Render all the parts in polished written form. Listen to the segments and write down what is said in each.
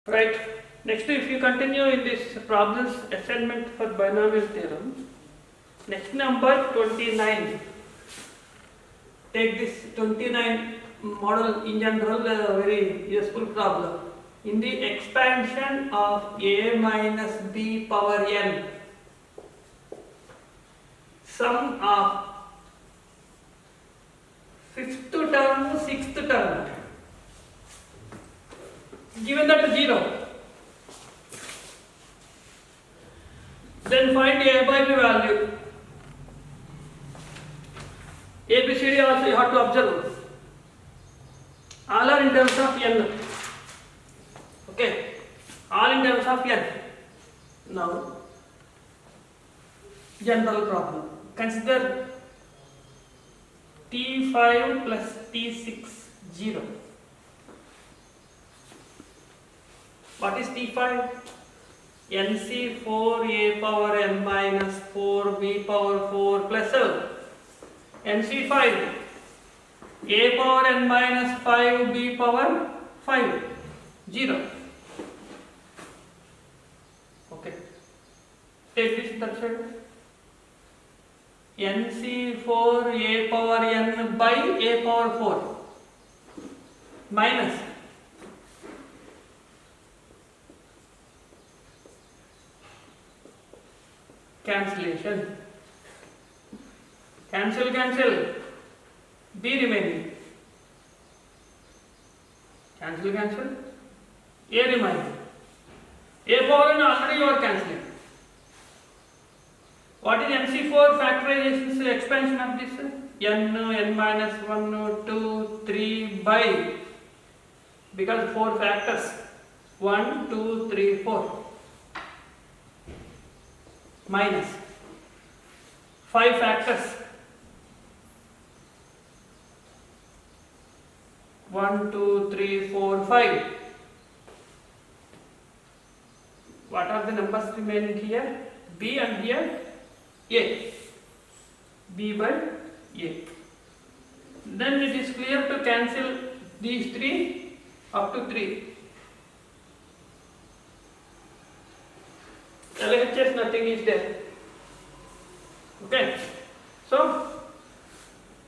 Right. Next, if you continue in this problems assignment for binomial theorem, next number 29. Take this 29 model in general, a very useful problem. In the expansion of a minus b power n, sum of fifth term, sixth term, given that 0, then find a by b value. ABCD also you have to observe. All are in terms of n. Okay, all in terms of n. Now, general problem. Consider T5 plus T6 0. What is T5? NC 4a power n minus 4b power 4 plus 7. NC 5 a power n minus 5b power 5 0. Okay. Take this that side. NC 4 a power n by a power 4 minus cancellation. Cancel. B remaining. Cancel. A remaining. A power n already you are cancelling. What is NC4 factorization expansion of this? N minus 1, 2, 3 by, because 4 factors. 1, 2, 3, 4. Minus 5 factors. 1, 2, 3, 4, 5. What are the numbers remaining here? B and here A. B by A. Then it is clear to cancel these 3 up to 3. LHS nothing is there. Okay. So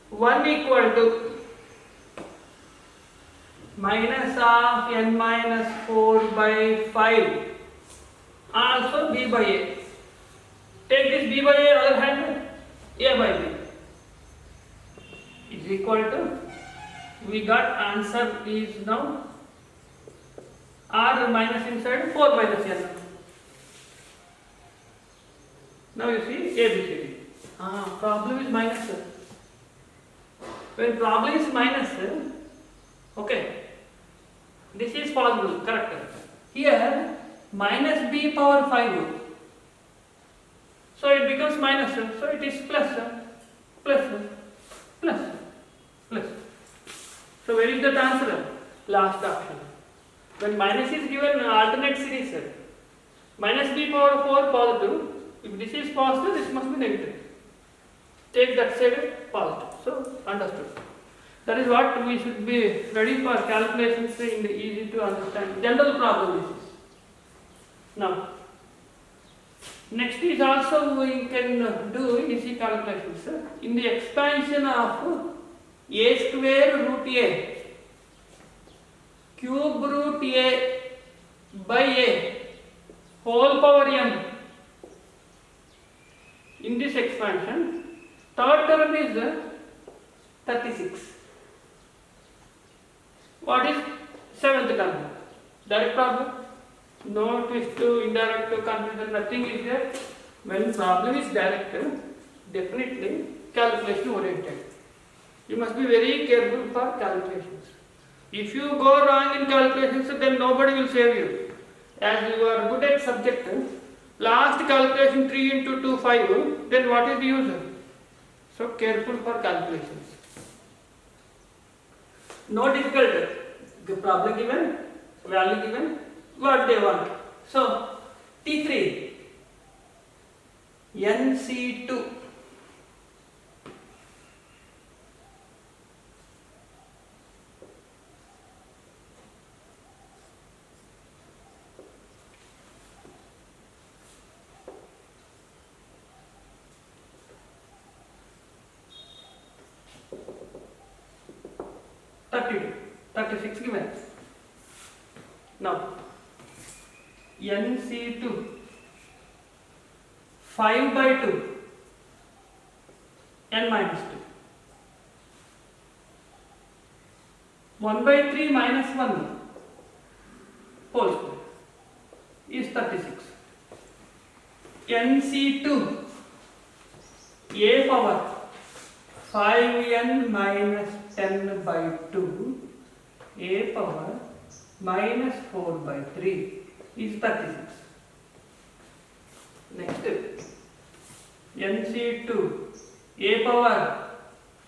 1 equal to minus of n minus 4 by 5, also b by a. Take this b by a, other hand a by b is equal to, we got answer is now r minus inside 4 minus n. Now you see ABCD. Problem is minus. When problem is minus, okay, this is possible, correct. Here minus b power 5. So it becomes minus, so it is plus. So where is the answer? Last option. When minus is given, alternate series. Minus b power 4 positive. If this is positive, this must be negative. Take that side positive. So understood. That is what we should be ready for calculations in the easy to understand. General problem this is. Now, next is also we can do easy calculations. In the expansion of a square root a cube root a by a whole power n. In this expansion, third term is 36. What is seventh term? Direct problem? No twist to indirect to confusion, nothing is there. When problem is direct, definitely calculation oriented. You must be very careful for calculations. If you go wrong in calculations, then nobody will save you. As you are good at subject, last calculation 3 into 2, 5, then what is the use? So careful for calculations. No difficult. The problem given, value given, what they want. So T3, NC2. 32, 36 given. Now NC2 5 by 2 n minus 2 1 by 3 minus 1 whole square is 36. NC2 a power 5n minus 10 by 2 a power minus 4 by 3 is 36. Next, NC2 a power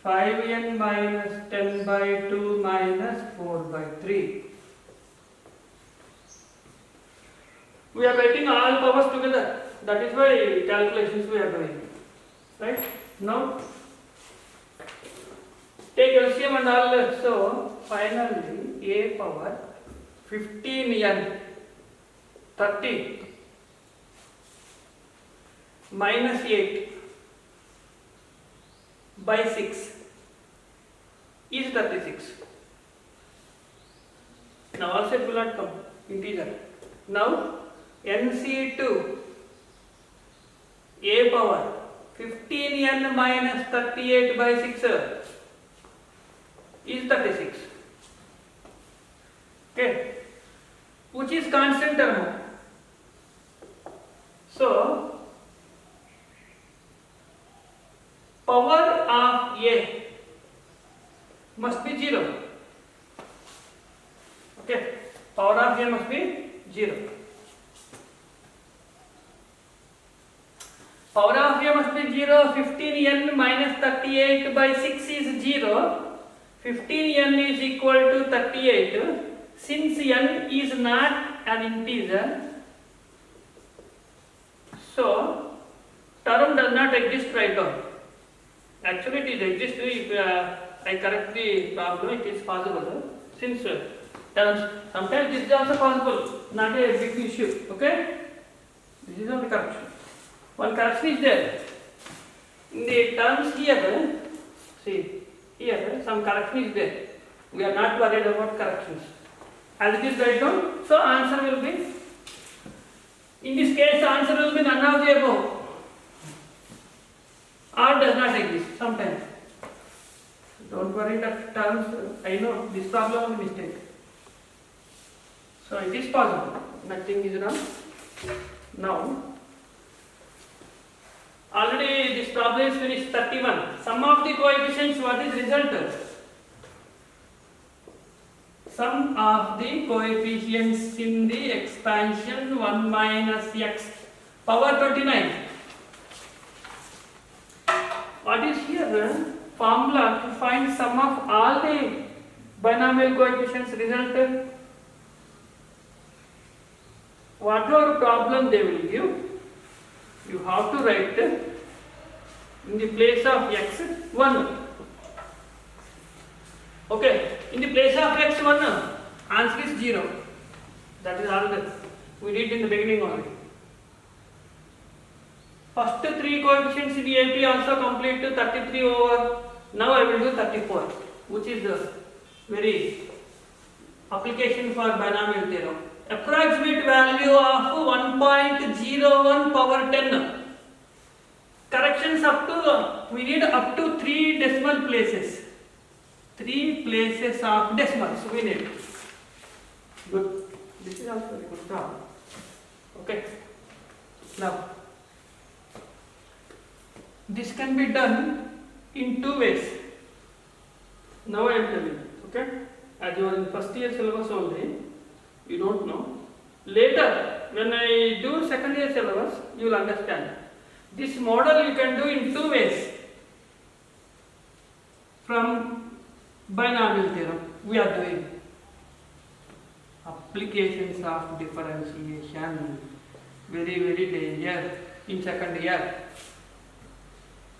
5n minus 10 by 2 minus 4 by 3. We are writing all powers together. That is why calculations we are doing. Right? Now, take LCM and all. So, finally, a power 15n 30 minus 8 by 6 is 36. Now also it will not come integer. Now NC2 a power 15n minus 38 by 6 is 36. Okay, which is constant term. So power of a must be 0. Okay, power of a must be 0. Power of a must be 0. 15n minus 38 by 6 is 0. 15n is equal to 38. Since n is not an integer, so term does not exist right now. Actually, it exists. If I correct the problem, it is possible. Since terms, sometimes this is also possible, not a big issue. Okay, this is not the correction. One correction is there. In the terms here, see here some correction is there. We are not worried about corrections. As it is right now, so answer will be. In this case, answer will be none of the above. R does not exist sometimes. Don't worry that terms, I know this problem is mistake. So it is possible, nothing is wrong. Now, already this problem is finished 31. Sum of the coefficients, what is result? Sum of the coefficients in the expansion 1 minus x power 29. What is here? Formula to find sum of all the binomial coefficients result. Whatever problem they will give, you have to write in the place of x 1. Okay, in the place of x 1, answer is 0. That is all that we did in the beginning only. First 3 coefficients in the AP also complete to 33 over. Now I will do 34, which is the very application for binomial theorem. Approximate value of 1.01 power 10. Corrections up to, we need up to 3 decimal places. 3 places of decimals we need. Good. This is also a good problem. Okay. Now, this can be done in 2 ways. Now I am telling you. Okay. As you are in first year syllabus only, you don't know. Later, when I do second year syllabus, you will understand. This model you can do in 2 ways. From binomial theorem, we are doing applications of differentiation. Very, very danger in second year.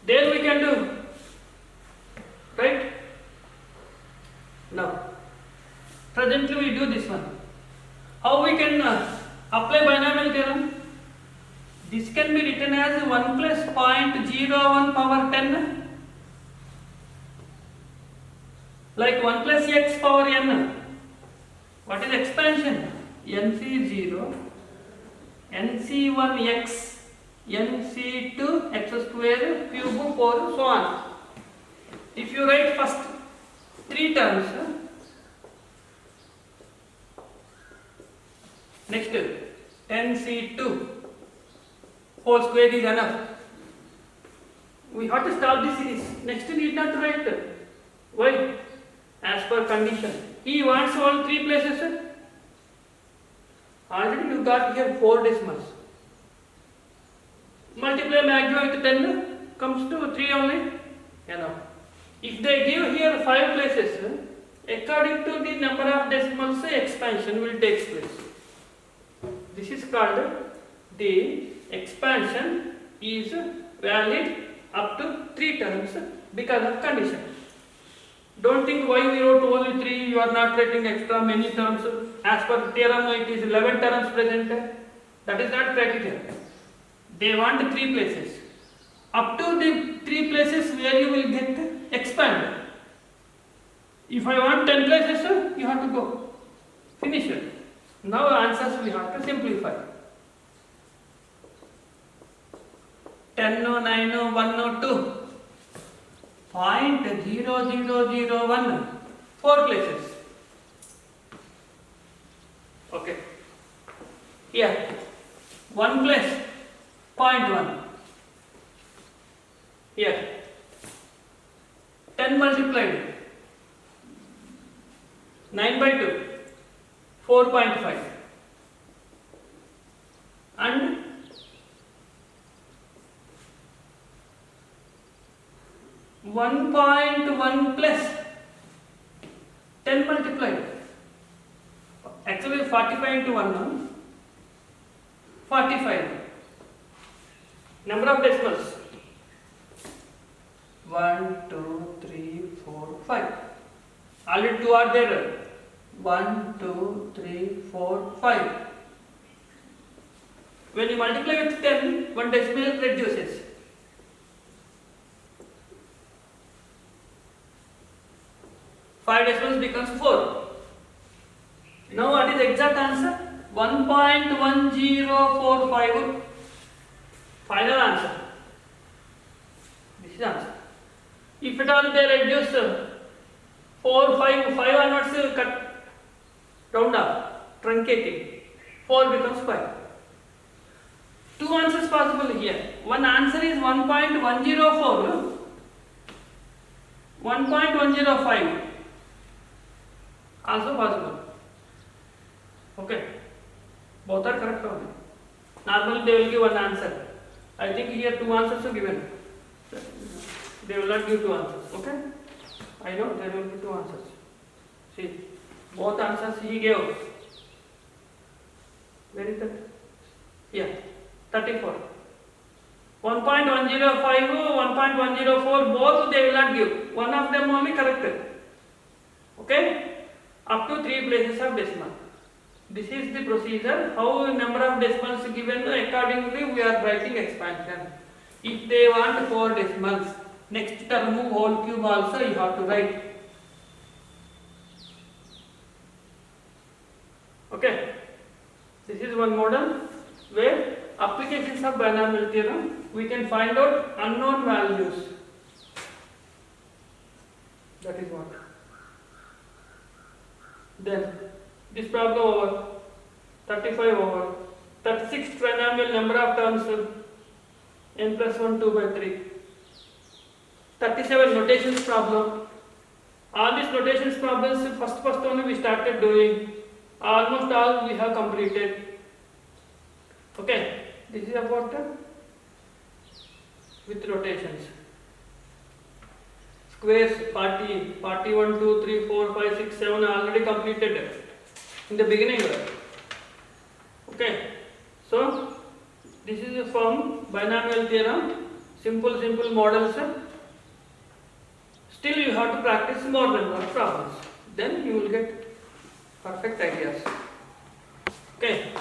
There we can do. Right? Now, presently we do this one. How we can apply binomial theorem? This can be written as 1 plus 0.01 power 10 Like 1 plus x power n. What is expansion? nc0, nc1x, nc2 x square cube 4 so on. If you write first 3 terms, next 10c2 whole square is enough. We have to stop the series. Next need not write. Why? As per condition. He wants all 3 places. Already you got here 4 decimals. Multiply maximum with 10 comes to 3 only. If they give here 5 places, according to the number of decimals, expansion will take place. This is called the expansion is valid up to 3 terms because of condition. Don't think why we wrote only 3, you are not writing extra many terms. As per theorem, it is 11 terms present. That is not criteria. They want 3 places. Up to the 3 places where you will get expand. If I want 10 places, you have to go. Finish it. Now answers we have to simplify. 10, 9, 1, 2. 0.0001 4 places. Okay. Here 1 plus 0.1. Here 10 multiplied 9 by 2 4.5 and 1.1 plus 10 multiplied. Actually 45 into 1 45. Number of decimals 1, 2, 3, 4, 5. Already 2 are there. 1, 2, 3, 4, 5. When you multiply with 10, 1 decimal reduces. 5 decimals becomes 4. Now what is the exact answer? 1.1045. Final answer. This is answer. If at all they reduce 4, 5 onwards cut round up, truncating. 4 becomes 5. 2 answers possible here. One answer is 1.104, 1.105. Also possible. Okay. Both are correct only. Normally they will give one answer. I think here 2 answers are given. They will not give 2 answers. Okay. I know there will be 2 answers. See, both answers he gave. Where is that? Here, 34. 1.105, 1.104, both they will not give. One of them only corrected. Okay? Up to 3 places of decimal. This is the procedure. How number of decimals given, accordingly we are writing expansion. If they want 4 decimals, next term whole cube also you have to write. Okay. This is one model where applications of binomial theorem we can find out unknown values. That is what. Then this problem over, 35 over, 36 trinomial number of terms, n plus 1 2 by 3, 37 notations problem. All these notations problems first only we started doing. Almost all we have completed. Okay, this is about with rotations. Squares 40, 41, 2, 3, 4, 5, 6, 7 already completed in the beginning. Okay, so this is a form binomial theorem, simple models. Still you have to practice more than one problems. Then you will get perfect ideas. Okay.